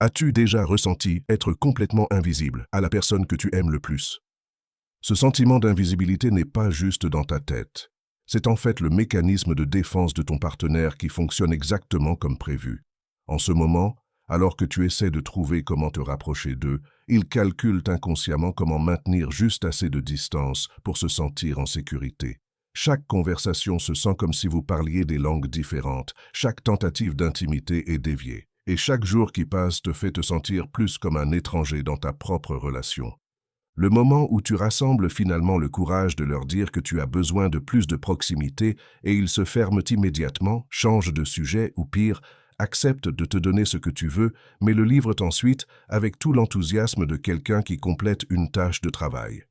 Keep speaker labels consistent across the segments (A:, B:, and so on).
A: As-tu déjà ressenti être complètement invisible à la personne que tu aimes le plus? Ce sentiment d'invisibilité n'est pas juste dans ta tête. C'est en fait le mécanisme de défense de ton partenaire qui fonctionne exactement comme prévu. En ce moment, alors que tu essaies de trouver comment te rapprocher d'eux, ils calculent inconsciemment comment maintenir juste assez de distance pour se sentir en sécurité. Chaque conversation se sent comme si vous parliez des langues différentes, chaque tentative d'intimité est déviée, et chaque jour qui passe te fait te sentir plus comme un étranger dans ta propre relation. Le moment où tu rassembles finalement le courage de leur dire que tu as besoin de plus de proximité et ils se ferment immédiatement, changent de sujet ou pire, acceptent de te donner ce que tu veux, mais le livrent ensuite avec tout l'enthousiasme de quelqu'un qui complète une tâche de travail.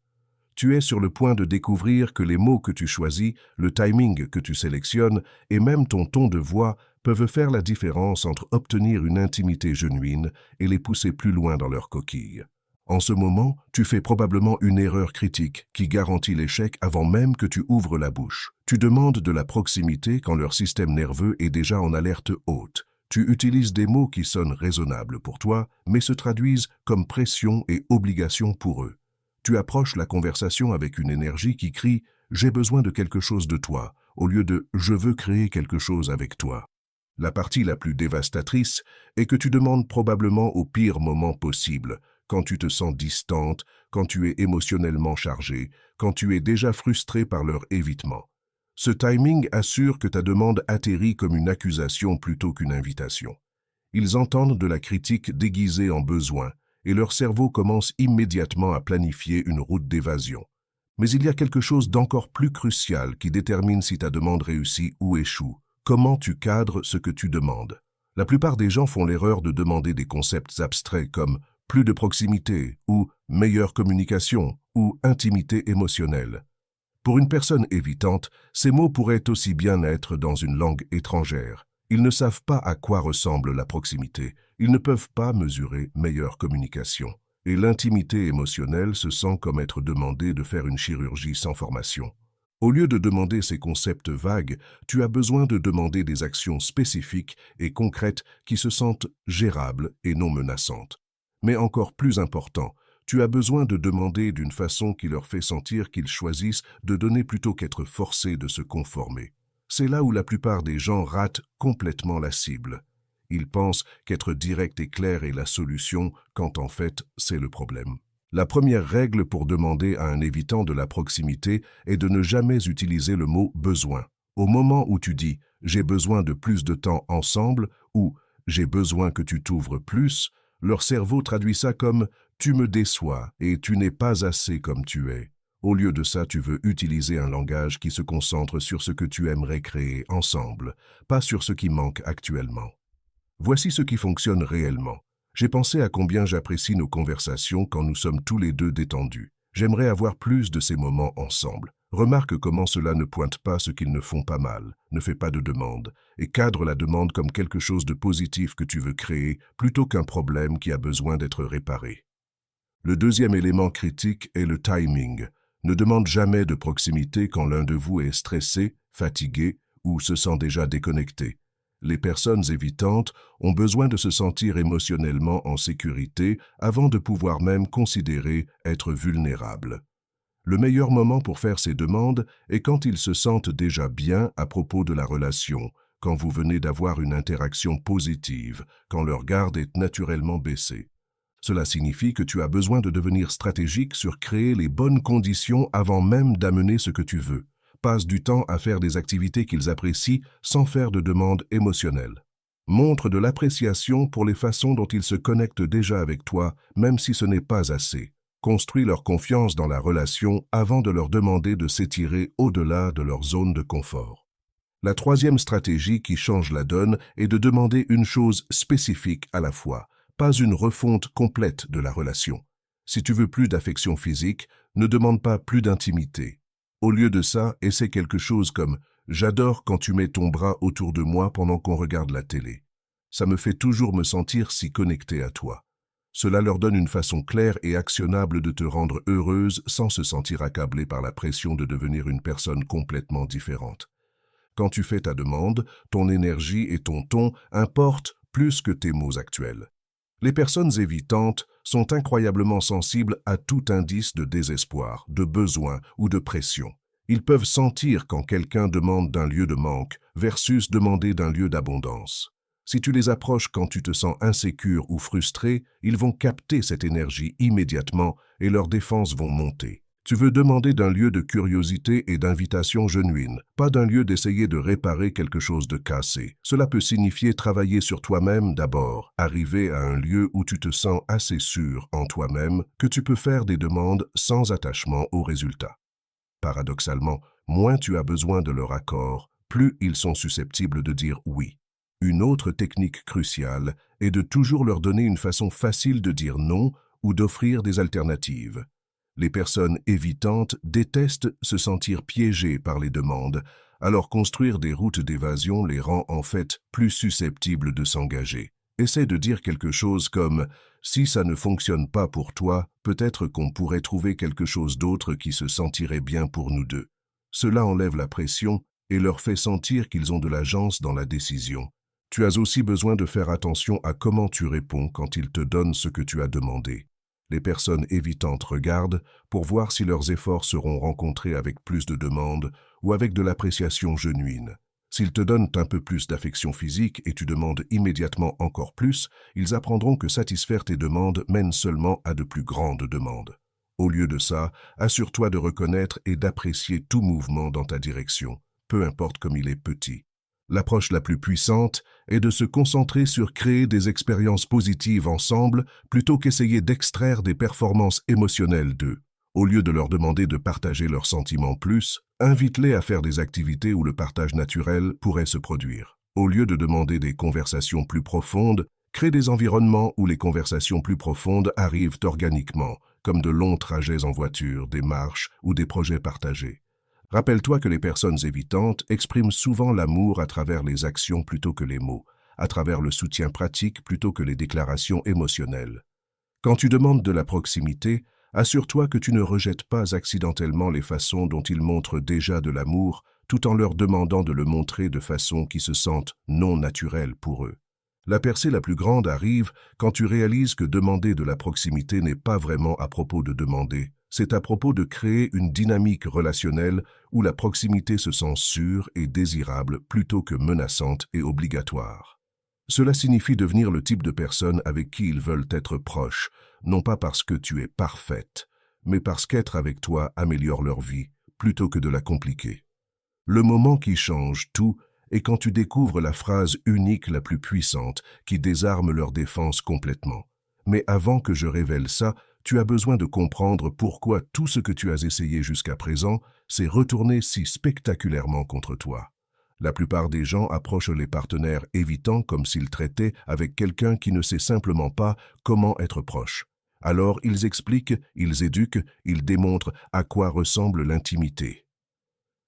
A: Tu es sur le point de découvrir que les mots que tu choisis, le timing que tu sélectionnes et même ton ton de voix peuvent faire la différence entre obtenir une intimité genuine et les pousser plus loin dans leur coquille. En ce moment, tu fais probablement une erreur critique qui garantit l'échec avant même que tu ouvres la bouche. Tu demandes de la proximité quand leur système nerveux est déjà en alerte haute. Tu utilises des mots qui sonnent raisonnables pour toi, mais se traduisent comme pression et obligation pour eux. Tu approches la conversation avec une énergie qui crie « J'ai besoin de quelque chose de toi » au lieu de « Je veux créer quelque chose avec toi ». La partie la plus dévastatrice est que tu demandes probablement au pire moment possible, quand tu te sens distante, quand tu es émotionnellement chargé, quand tu es déjà frustré par leur évitement. Ce timing assure que ta demande atterrit comme une accusation plutôt qu'une invitation. Ils entendent de la critique déguisée en besoin, et leur cerveau commence immédiatement à planifier une route d'évasion. Mais il y a quelque chose d'encore plus crucial qui détermine si ta demande réussit ou échoue. Comment tu cadres ce que tu demandes? La plupart des gens font l'erreur de demander des concepts abstraits comme plus de proximité ou meilleure communication ou intimité émotionnelle. Pour une personne évitante, ces mots pourraient aussi bien être dans une langue étrangère. Ils ne savent pas à quoi ressemble la proximité. Ils ne peuvent pas mesurer meilleure communication. Et l'intimité émotionnelle se sent comme être demandé de faire une chirurgie sans formation. Au lieu de demander ces concepts vagues, tu as besoin de demander des actions spécifiques et concrètes qui se sentent gérables et non menaçantes. Mais encore plus important, tu as besoin de demander d'une façon qui leur fait sentir qu'ils choisissent de donner plutôt qu'être forcés de se conformer. C'est là où la plupart des gens ratent complètement la cible. Ils pensent qu'être direct et clair est la solution, quand en fait, c'est le problème. La première règle pour demander à un évitant de la proximité est de ne jamais utiliser le mot « besoin ». Au moment où tu dis « j'ai besoin de plus de temps ensemble » ou « j'ai besoin que tu t'ouvres plus », leur cerveau traduit ça comme « tu me déçois et tu n'es pas assez comme tu es ». Au lieu de ça, tu veux utiliser un langage qui se concentre sur ce que tu aimerais créer ensemble, pas sur ce qui manque actuellement. Voici ce qui fonctionne réellement. J'ai pensé à combien j'apprécie nos conversations quand nous sommes tous les deux détendus. J'aimerais avoir plus de ces moments ensemble. Remarque comment cela ne pointe pas ce qu'ils ne font pas mal, ne fait pas de demande, et cadre la demande comme quelque chose de positif que tu veux créer plutôt qu'un problème qui a besoin d'être réparé. Le deuxième élément critique est le timing. Ne demande jamais de proximité quand l'un de vous est stressé, fatigué ou se sent déjà déconnecté. Les personnes évitantes ont besoin de se sentir émotionnellement en sécurité avant de pouvoir même considérer être vulnérables. Le meilleur moment pour faire ces demandes est quand ils se sentent déjà bien à propos de la relation, quand vous venez d'avoir une interaction positive, quand leur garde est naturellement baissée. Cela signifie que tu as besoin de devenir stratégique sur créer les bonnes conditions avant même d'amener ce que tu veux. Passe du temps à faire des activités qu'ils apprécient sans faire de demandes émotionnelles. Montre de l'appréciation pour les façons dont ils se connectent déjà avec toi, même si ce n'est pas assez. Construis leur confiance dans la relation avant de leur demander de s'étirer au-delà de leur zone de confort. La troisième stratégie qui change la donne est de demander une chose spécifique à la fois, pas une refonte complète de la relation. Si tu veux plus d'affection physique, ne demande pas plus d'intimité. Au lieu de ça, essaie quelque chose comme « J'adore quand tu mets ton bras autour de moi pendant qu'on regarde la télé. Ça me fait toujours me sentir si connecté à toi. » Cela leur donne une façon claire et actionnable de te rendre heureuse sans se sentir accablée par la pression de devenir une personne complètement différente. Quand tu fais ta demande, ton énergie et ton ton importent plus que tes mots actuels. Les personnes évitantes sont incroyablement sensibles à tout indice de désespoir, de besoin ou de pression. Ils peuvent sentir quand quelqu'un demande d'un lieu de manque versus demander d'un lieu d'abondance. Si tu les approches quand tu te sens insécure ou frustré, ils vont capter cette énergie immédiatement et leurs défenses vont monter. Tu veux demander d'un lieu de curiosité et d'invitation genuine, pas d'un lieu d'essayer de réparer quelque chose de cassé. Cela peut signifier travailler sur toi-même d'abord, arriver à un lieu où tu te sens assez sûr en toi-même que tu peux faire des demandes sans attachement aux résultats. Paradoxalement, moins tu as besoin de leur accord, plus ils sont susceptibles de dire oui. Une autre technique cruciale est de toujours leur donner une façon facile de dire non ou d'offrir des alternatives. Les personnes évitantes détestent se sentir piégées par les demandes, alors construire des routes d'évasion les rend en fait plus susceptibles de s'engager. Essaie de dire quelque chose comme « Si ça ne fonctionne pas pour toi, peut-être qu'on pourrait trouver quelque chose d'autre qui se sentirait bien pour nous deux. » Cela enlève la pression et leur fait sentir qu'ils ont de l'agence dans la décision. Tu as aussi besoin de faire attention à comment tu réponds quand ils te donnent ce que tu as demandé. Les personnes évitantes regardent pour voir si leurs efforts seront rencontrés avec plus de demandes ou avec de l'appréciation genuine. S'ils te donnent un peu plus d'affection physique et tu demandes immédiatement encore plus, ils apprendront que satisfaire tes demandes mène seulement à de plus grandes demandes. Au lieu de ça, assure-toi de reconnaître et d'apprécier tout mouvement dans ta direction, peu importe comme il est petit. L'approche la plus puissante est de se concentrer sur créer des expériences positives ensemble plutôt qu'essayer d'extraire des performances émotionnelles d'eux. Au lieu de leur demander de partager leurs sentiments plus, invite-les à faire des activités où le partage naturel pourrait se produire. Au lieu de demander des conversations plus profondes, crée des environnements où les conversations plus profondes arrivent organiquement, comme de longs trajets en voiture, des marches ou des projets partagés. Rappelle-toi que les personnes évitantes expriment souvent l'amour à travers les actions plutôt que les mots, à travers le soutien pratique plutôt que les déclarations émotionnelles. Quand tu demandes de la proximité, assure-toi que tu ne rejettes pas accidentellement les façons dont ils montrent déjà de l'amour, tout en leur demandant de le montrer de façon qui se sente non naturelle pour eux. La percée la plus grande arrive quand tu réalises que demander de la proximité n'est pas vraiment à propos de demander. C'est à propos de créer une dynamique relationnelle où la proximité se sent sûre et désirable plutôt que menaçante et obligatoire. Cela signifie devenir le type de personne avec qui ils veulent être proches, non pas parce que tu es parfaite, mais parce qu'être avec toi améliore leur vie plutôt que de la compliquer. Le moment qui change tout est quand tu découvres la phrase unique la plus puissante qui désarme leur défense complètement. Mais avant que je révèle ça, tu as besoin de comprendre pourquoi tout ce que tu as essayé jusqu'à présent s'est retourné si spectaculairement contre toi. La plupart des gens approchent les partenaires évitants comme s'ils traitaient avec quelqu'un qui ne sait simplement pas comment être proche. Alors ils expliquent, ils éduquent, ils démontrent à quoi ressemble l'intimité.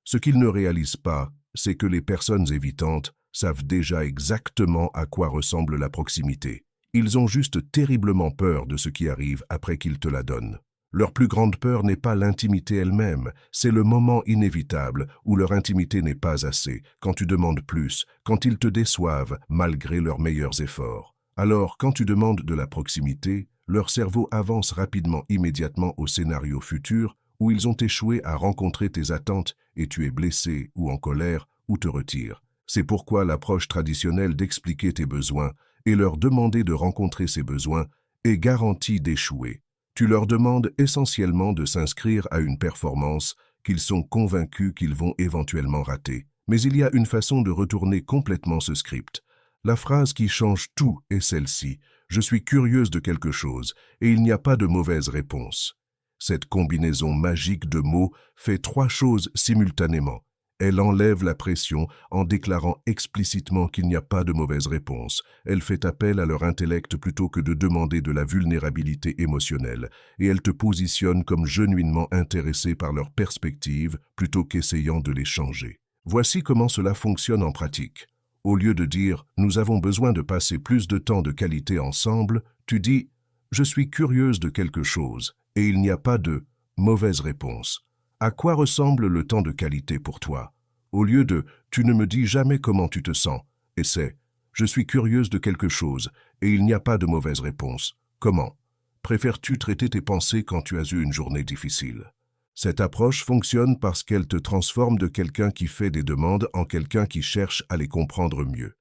A: Ce qu'ils ne réalisent pas, c'est que les personnes évitantes savent déjà exactement à quoi ressemble la proximité. Ils ont juste terriblement peur de ce qui arrive après qu'ils te la donnent. Leur plus grande peur n'est pas l'intimité elle-même, c'est le moment inévitable où leur intimité n'est pas assez, quand tu demandes plus, quand ils te déçoivent malgré leurs meilleurs efforts. Alors, quand tu demandes de la proximité, leur cerveau avance rapidement immédiatement au scénario futur où ils ont échoué à rencontrer tes attentes et tu es blessé ou en colère ou te retires. C'est pourquoi l'approche traditionnelle d'expliquer tes besoins et leur demander de rencontrer ces besoins est garantie d'échouer. Tu leur demandes essentiellement de s'inscrire à une performance qu'ils sont convaincus qu'ils vont éventuellement rater. Mais il y a une façon de retourner complètement ce script. La phrase qui change tout est celle-ci. Je suis curieuse de quelque chose et il n'y a pas de mauvaise réponse. Cette combinaison magique de mots fait 3 choses simultanément. Elle enlève la pression en déclarant explicitement qu'il n'y a pas de mauvaise réponse. Elle fait appel à leur intellect plutôt que de demander de la vulnérabilité émotionnelle. Et elle te positionne comme genuinement intéressé par leur perspective plutôt qu'essayant de les changer. Voici comment cela fonctionne en pratique. Au lieu de dire « nous avons besoin de passer plus de temps de qualité ensemble », tu dis « je suis curieuse de quelque chose » et il n'y a pas de mauvaise réponse. À quoi ressemble le temps de qualité pour toi? Au lieu de « tu ne me dis jamais comment tu te sens » et c'est « Je suis curieuse de quelque chose, et il n'y a pas de mauvaise réponse. Comment? Préfères-tu traiter tes pensées quand tu as eu une journée difficile? Cette approche fonctionne parce qu'elle te transforme de quelqu'un qui fait des demandes en quelqu'un qui cherche à les comprendre mieux.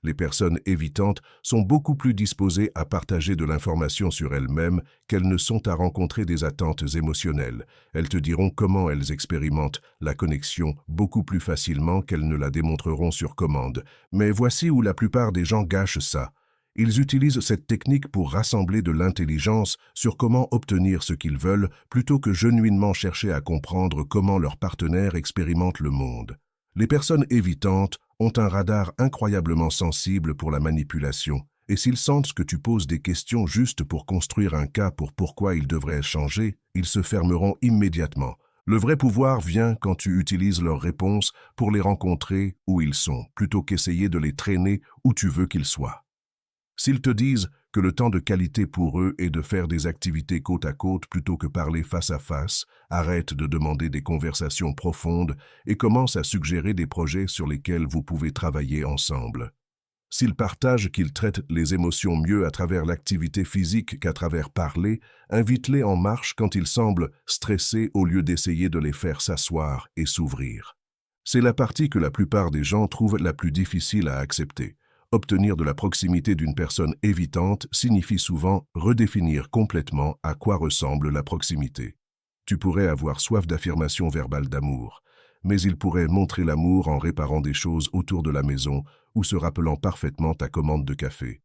A: Les personnes évitantes sont beaucoup plus disposées à partager de l'information sur elles-mêmes qu'elles ne sont à rencontrer des attentes émotionnelles. Elles te diront comment elles expérimentent la connexion beaucoup plus facilement qu'elles ne la démontreront sur commande. Mais voici où la plupart des gens gâchent ça. Ils utilisent cette technique pour rassembler de l'intelligence sur comment obtenir ce qu'ils veulent plutôt que genuinement chercher à comprendre comment leur partenaire expérimente le monde. Les personnes évitantes ont un radar incroyablement sensible pour la manipulation, et s'ils sentent que tu poses des questions juste pour construire un cas pour pourquoi ils devraient changer, ils se fermeront immédiatement. Le vrai pouvoir vient quand tu utilises leurs réponses pour les rencontrer où ils sont, plutôt qu'essayer de les traîner où tu veux qu'ils soient. S'ils te disent que le temps de qualité pour eux est de faire des activités côte à côte plutôt que parler face à face, arrête de demander des conversations profondes et commence à suggérer des projets sur lesquels vous pouvez travailler ensemble. S'ils partagent qu'ils traitent les émotions mieux à travers l'activité physique qu'à travers parler, invite-les en marche quand ils semblent stressés au lieu d'essayer de les faire s'asseoir et s'ouvrir. C'est la partie que la plupart des gens trouvent la plus difficile à accepter. Obtenir de la proximité d'une personne évitante signifie souvent redéfinir complètement à quoi ressemble la proximité. Tu pourrais avoir soif d'affirmation verbale d'amour, mais il pourrait montrer l'amour en réparant des choses autour de la maison ou se rappelant parfaitement ta commande de café.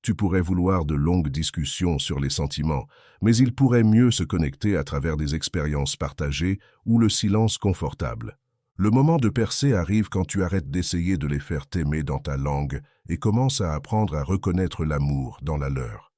A: Tu pourrais vouloir de longues discussions sur les sentiments, mais il pourrait mieux se connecter à travers des expériences partagées ou le silence confortable. Le moment de percer arrive quand tu arrêtes d'essayer de les faire t'aimer dans ta langue et commences à apprendre à reconnaître l'amour dans la leur.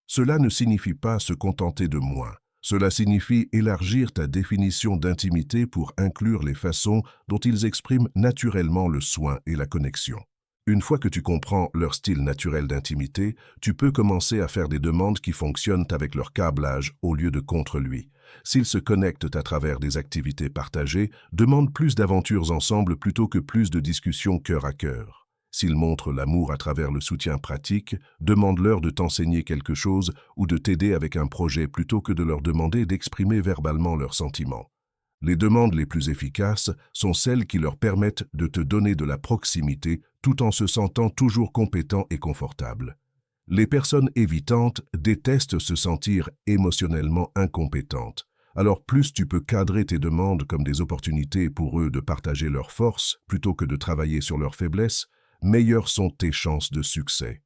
A: Cela ne signifie pas se contenter de moins. Cela signifie élargir ta définition d'intimité pour inclure les façons dont ils expriment naturellement le soin et la connexion. Une fois que tu comprends leur style naturel d'intimité, tu peux commencer à faire des demandes qui fonctionnent avec leur câblage au lieu de contre lui. S'ils se connectent à travers des activités partagées, demande plus d'aventures ensemble plutôt que plus de discussions cœur à cœur. S'ils montrent l'amour à travers le soutien pratique, demande-leur de t'enseigner quelque chose ou de t'aider avec un projet plutôt que de leur demander d'exprimer verbalement leurs sentiments. Les demandes les plus efficaces sont celles qui leur permettent de te donner de la proximité tout en se sentant toujours compétent et confortable. Les personnes évitantes détestent se sentir émotionnellement incompétentes. Alors plus tu peux cadrer tes demandes comme des opportunités pour eux de partager leurs forces plutôt que de travailler sur leurs faiblesses, meilleures sont tes chances de succès.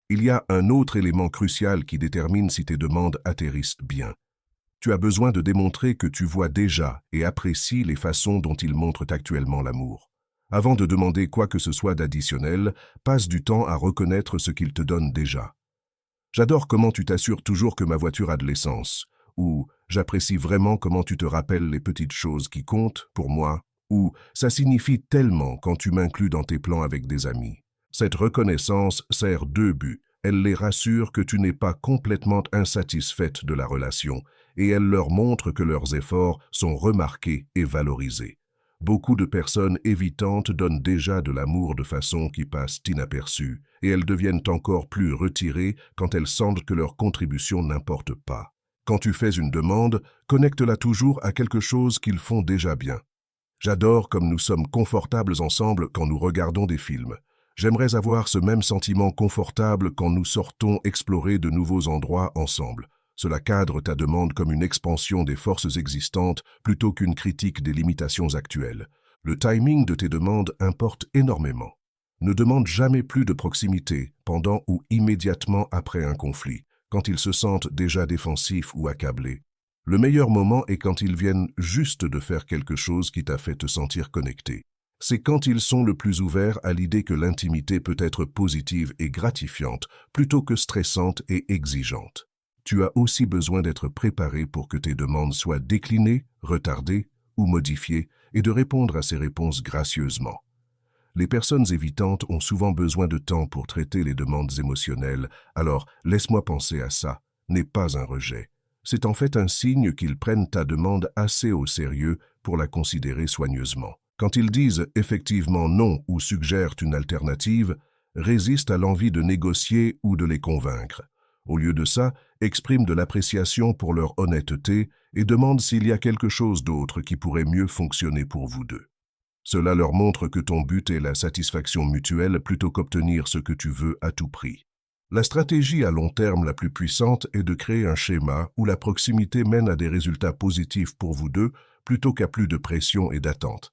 A: Il y a un autre élément crucial qui détermine si tes demandes atterrissent bien. Tu as besoin de démontrer que tu vois déjà et apprécies les façons dont ils montrent actuellement l'amour. Avant de demander quoi que ce soit d'additionnel, passe du temps à reconnaître ce qu'ils te donnent déjà. J'adore comment tu t'assures toujours que ma voiture a de l'essence, ou j'apprécie vraiment comment tu te rappelles les petites choses qui comptent pour moi, ou ça signifie tellement quand tu m'inclus dans tes plans avec des amis. Cette reconnaissance sert deux buts. Elle les rassure que tu n'es pas complètement insatisfaite de la relation et elle leur montre que leurs efforts sont remarqués et valorisés. Beaucoup de personnes évitantes donnent déjà de l'amour de façon qui passe inaperçue et elles deviennent encore plus retirées quand elles sentent que leur contribution n'importe pas. Quand tu fais une demande, connecte-la toujours à quelque chose qu'ils font déjà bien. J'adore comme nous sommes confortables ensemble quand nous regardons des films. J'aimerais avoir ce même sentiment confortable quand nous sortons explorer de nouveaux endroits ensemble. Cela cadre ta demande comme une expansion des forces existantes plutôt qu'une critique des limitations actuelles. Le timing de tes demandes importe énormément. Ne demande jamais plus de proximité pendant ou immédiatement après un conflit, quand ils se sentent déjà défensifs ou accablés. Le meilleur moment est quand ils viennent juste de faire quelque chose qui t'a fait te sentir connecté. C'est quand ils sont le plus ouverts à l'idée que l'intimité peut être positive et gratifiante plutôt que stressante et exigeante. Tu as aussi besoin d'être préparé pour que tes demandes soient déclinées, retardées ou modifiées et de répondre à ces réponses gracieusement. Les personnes évitantes ont souvent besoin de temps pour traiter les demandes émotionnelles, alors laisse-moi penser à ça, n'est pas un rejet. C'est en fait un signe qu'ils prennent ta demande assez au sérieux pour la considérer soigneusement. Quand ils disent effectivement non ou suggèrent une alternative, résiste à l'envie de négocier ou de les convaincre. Au lieu de ça, exprime de l'appréciation pour leur honnêteté et demande s'il y a quelque chose d'autre qui pourrait mieux fonctionner pour vous deux. Cela leur montre que ton but est la satisfaction mutuelle plutôt qu'obtenir ce que tu veux à tout prix. La stratégie à long terme la plus puissante est de créer un schéma où la proximité mène à des résultats positifs pour vous deux plutôt qu'à plus de pression et d'attente.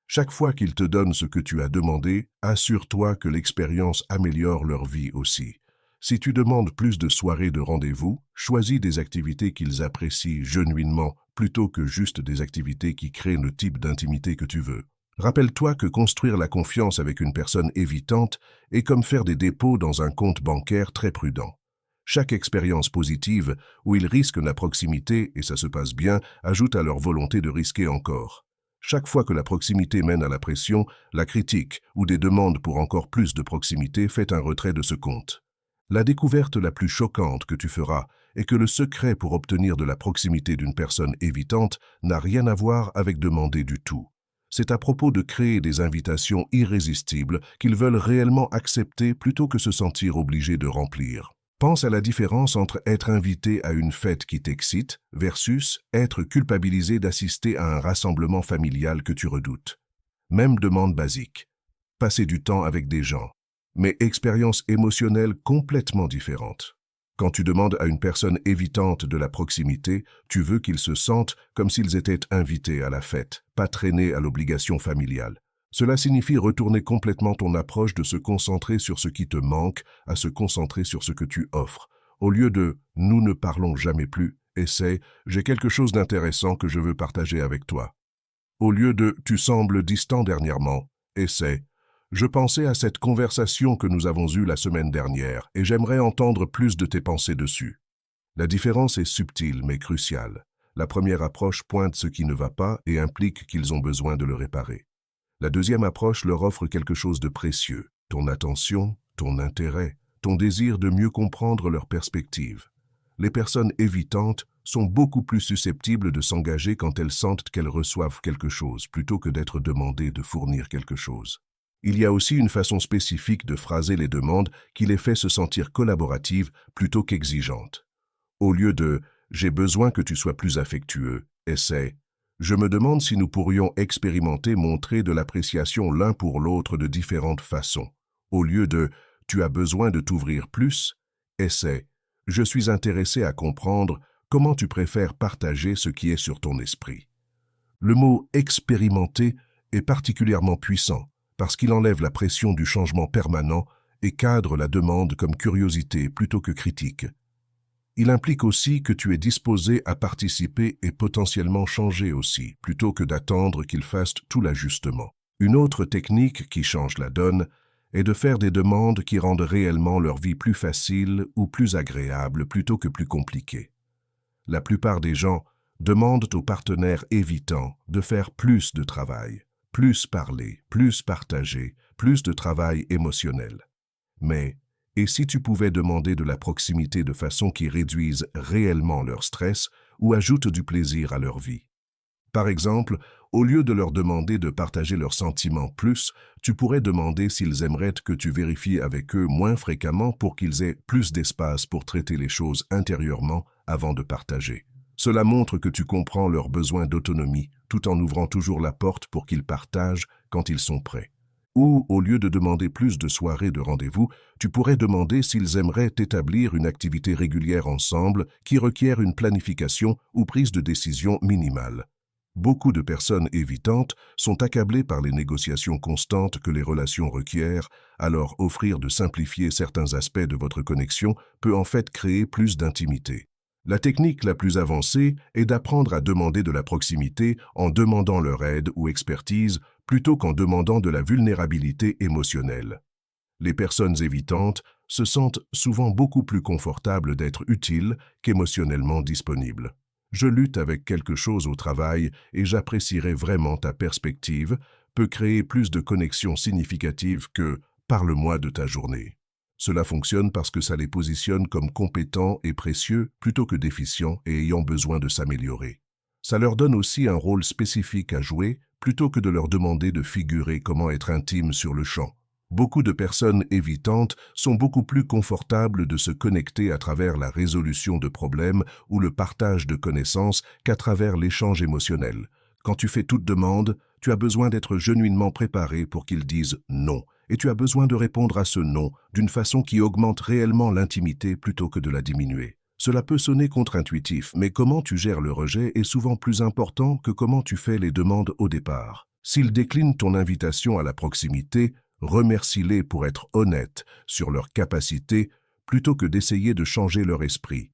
A: Chaque fois qu'ils te donnent ce que tu as demandé, assure-toi que l'expérience améliore leur vie aussi. Si tu demandes plus de soirées de rendez-vous, choisis des activités qu'ils apprécient genuinement plutôt que juste des activités qui créent le type d'intimité que tu veux. Rappelle-toi que construire la confiance avec une personne évitante est comme faire des dépôts dans un compte bancaire très prudent. Chaque expérience positive où ils risquent la proximité et ça se passe bien ajoute à leur volonté de risquer encore. Chaque fois que la proximité mène à la pression, la critique ou des demandes pour encore plus de proximité fait un retrait de ce compte. La découverte la plus choquante que tu feras est que le secret pour obtenir de la proximité d'une personne évitante n'a rien à voir avec demander du tout. C'est à propos de créer des invitations irrésistibles qu'ils veulent réellement accepter plutôt que se sentir obligés de remplir. Pense à la différence entre être invité à une fête qui t'excite versus être culpabilisé d'assister à un rassemblement familial que tu redoutes. Même demande basique. Passer du temps avec des gens, mais expérience émotionnelle complètement différente. Quand tu demandes à une personne évitante de la proximité, tu veux qu'ils se sentent comme s'ils étaient invités à la fête, pas traînés à l'obligation familiale. Cela signifie retourner complètement ton approche de se concentrer sur ce qui te manque à se concentrer sur ce que tu offres. Au lieu de « nous ne parlons jamais plus », essaie « j'ai quelque chose d'intéressant que je veux partager avec toi ». Au lieu de « tu sembles distant dernièrement », essaie je pensais à cette conversation que nous avons eue la semaine dernière et j'aimerais entendre plus de tes pensées dessus. La différence est subtile mais cruciale. La première approche pointe ce qui ne va pas et implique qu'ils ont besoin de le réparer. La deuxième approche leur offre quelque chose de précieux, ton attention, ton intérêt, ton désir de mieux comprendre leur perspective. Les personnes évitantes sont beaucoup plus susceptibles de s'engager quand elles sentent qu'elles reçoivent quelque chose plutôt que d'être demandées de fournir quelque chose. Il y a aussi une façon spécifique de phraser les demandes qui les fait se sentir collaboratives plutôt qu'exigeantes. Au lieu de « j'ai besoin que tu sois plus affectueux », essaie « je me demande si nous pourrions expérimenter montrer de l'appréciation l'un pour l'autre de différentes façons ». Au lieu de « tu as besoin de t'ouvrir plus », essaie « je suis intéressé à comprendre comment tu préfères partager ce qui est sur ton esprit ». Le mot « expérimenter » est particulièrement puissant, parce qu'il enlève la pression du changement permanent et cadre la demande comme curiosité plutôt que critique. Il implique aussi que tu es disposé à participer et potentiellement changer aussi, plutôt que d'attendre qu'il fasse tout l'ajustement. Une autre technique qui change la donne est de faire des demandes qui rendent réellement leur vie plus facile ou plus agréable plutôt que plus compliquée. La plupart des gens demandent aux partenaires évitants de faire plus de travail. Plus parler, plus partager, plus de travail émotionnel. Mais, et si tu pouvais demander de la proximité de façon qui réduise réellement leur stress ou ajoute du plaisir à leur vie? Par exemple, au lieu de leur demander de partager leurs sentiments plus, tu pourrais demander s'ils aimeraient que tu vérifies avec eux moins fréquemment pour qu'ils aient plus d'espace pour traiter les choses intérieurement avant de partager. Cela montre que tu comprends leurs besoins d'autonomie, tout en ouvrant toujours la porte pour qu'ils partagent quand ils sont prêts. Ou, au lieu de demander plus de soirées de rendez-vous, tu pourrais demander s'ils aimeraient établir une activité régulière ensemble qui requiert une planification ou prise de décision minimale. Beaucoup de personnes évitantes sont accablées par les négociations constantes que les relations requièrent, alors offrir de simplifier certains aspects de votre connexion peut en fait créer plus d'intimité. La technique la plus avancée est d'apprendre à demander de la proximité en demandant leur aide ou expertise plutôt qu'en demandant de la vulnérabilité émotionnelle. Les personnes évitantes se sentent souvent beaucoup plus confortables d'être utiles qu'émotionnellement disponibles. Je lutte avec quelque chose au travail et j'apprécierais vraiment ta perspective peut créer plus de connexions significatives que « parle-moi de ta journée ». Cela fonctionne parce que ça les positionne comme compétents et précieux plutôt que déficients et ayant besoin de s'améliorer. Ça leur donne aussi un rôle spécifique à jouer plutôt que de leur demander de figurer comment être intime sur le champ. Beaucoup de personnes évitantes sont beaucoup plus confortables de se connecter à travers la résolution de problèmes ou le partage de connaissances qu'à travers l'échange émotionnel. Quand tu fais toute demande, tu as besoin d'être genuinement préparé pour qu'ils disent non. Et tu as besoin de répondre à ce non d'une façon qui augmente réellement l'intimité plutôt que de la diminuer. Cela peut sonner contre-intuitif, mais comment tu gères le rejet est souvent plus important que comment tu fais les demandes au départ. S'ils déclinent ton invitation à la proximité, remercie-les pour être honnêtes sur leur capacité plutôt que d'essayer de changer leur esprit.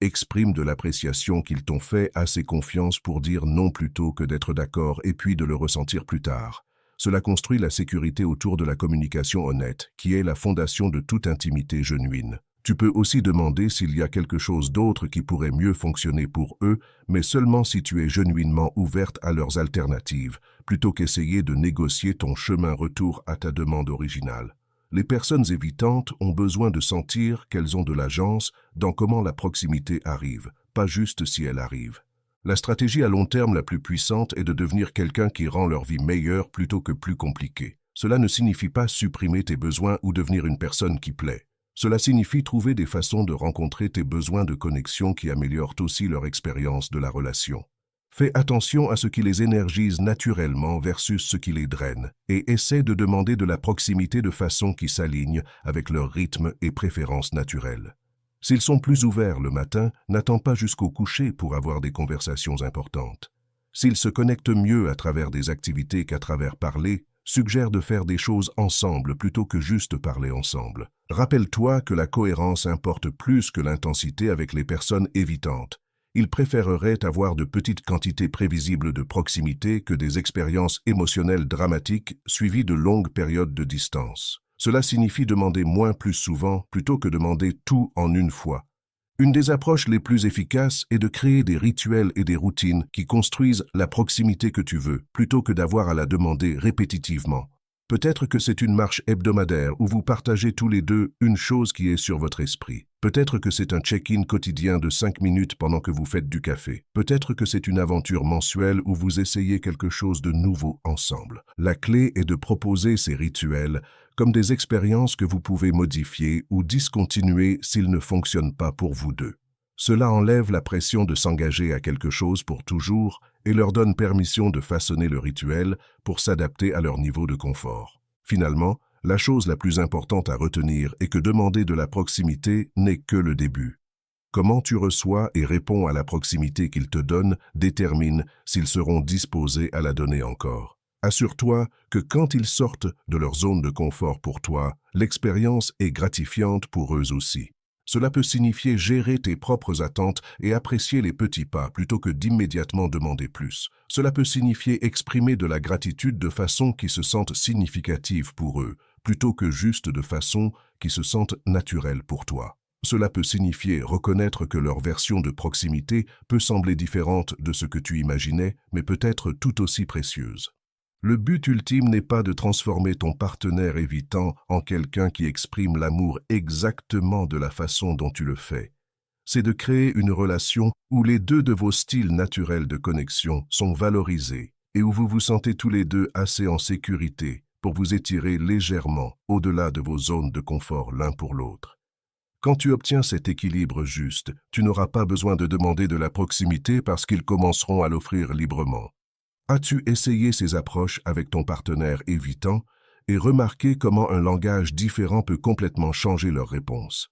A: Exprime de l'appréciation qu'ils t'ont fait assez confiance pour dire non plutôt que d'être d'accord et puis de le ressentir plus tard. Cela construit la sécurité autour de la communication honnête, qui est la fondation de toute intimité genuine. Tu peux aussi demander s'il y a quelque chose d'autre qui pourrait mieux fonctionner pour eux, mais seulement si tu es genuinement ouverte à leurs alternatives, plutôt qu'essayer de négocier ton chemin retour à ta demande originale. Les personnes évitantes ont besoin de sentir qu'elles ont de l'agence dans comment la proximité arrive, pas juste si elle arrive. La stratégie à long terme la plus puissante est de devenir quelqu'un qui rend leur vie meilleure plutôt que plus compliquée. Cela ne signifie pas supprimer tes besoins ou devenir une personne qui plaît. Cela signifie trouver des façons de rencontrer tes besoins de connexion qui améliorent aussi leur expérience de la relation. Fais attention à ce qui les énergise naturellement versus ce qui les draine et essaie de demander de la proximité de façon qui s'aligne avec leur rythme et préférences naturelles. S'ils sont plus ouverts le matin, n'attends pas jusqu'au coucher pour avoir des conversations importantes. S'ils se connectent mieux à travers des activités qu'à travers parler, suggère de faire des choses ensemble plutôt que juste parler ensemble. Rappelle-toi que la cohérence importe plus que l'intensité avec les personnes évitantes. Ils préféreraient avoir de petites quantités prévisibles de proximité que des expériences émotionnelles dramatiques suivies de longues périodes de distance. Cela signifie demander moins plus souvent plutôt que demander tout en une fois. Une des approches les plus efficaces est de créer des rituels et des routines qui construisent la proximité que tu veux, plutôt que d'avoir à la demander répétitivement. Peut-être que c'est une marche hebdomadaire où vous partagez tous les deux une chose qui est sur votre esprit. Peut-être que c'est un check-in quotidien de 5 minutes pendant que vous faites du café. Peut-être que c'est une aventure mensuelle où vous essayez quelque chose de nouveau ensemble. La clé est de proposer ces rituels comme des expériences que vous pouvez modifier ou discontinuer s'ils ne fonctionnent pas pour vous deux. Cela enlève la pression de s'engager à quelque chose pour toujours et leur donne permission de façonner le rituel pour s'adapter à leur niveau de confort. Finalement, la chose la plus importante à retenir est que demander de la proximité n'est que le début. Comment tu reçois et réponds à la proximité qu'ils te donnent détermine s'ils seront disposés à la donner encore. Assure-toi que quand ils sortent de leur zone de confort pour toi, l'expérience est gratifiante pour eux aussi. Cela peut signifier gérer tes propres attentes et apprécier les petits pas plutôt que d'immédiatement demander plus. Cela peut signifier exprimer de la gratitude de façon qui se sente significative pour eux, plutôt que juste de façon qui se sente naturelle pour toi. Cela peut signifier reconnaître que leur version de proximité peut sembler différente de ce que tu imaginais, mais peut être tout aussi précieuse. Le but ultime n'est pas de transformer ton partenaire évitant en quelqu'un qui exprime l'amour exactement de la façon dont tu le fais. C'est de créer une relation où les deux de vos styles naturels de connexion sont valorisés et où vous vous sentez tous les deux assez en sécurité pour vous étirer légèrement au-delà de vos zones de confort l'un pour l'autre. Quand tu obtiens cet équilibre juste, tu n'auras pas besoin de demander de la proximité parce qu'ils commenceront à l'offrir librement. As-tu essayé ces approches avec ton partenaire évitant et remarqué comment un langage différent peut complètement changer leur réponse?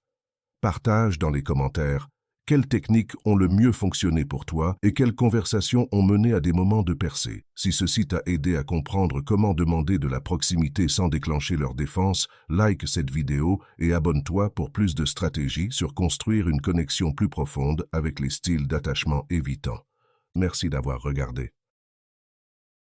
A: Partage dans les commentaires quelles techniques ont le mieux fonctionné pour toi et quelles conversations ont mené à des moments de percée. Si ceci t'a aidé à comprendre comment demander de la proximité sans déclencher leur défense, like cette vidéo et abonne-toi pour plus de stratégies sur construire une connexion plus profonde avec les styles d'attachement évitants. Merci d'avoir regardé.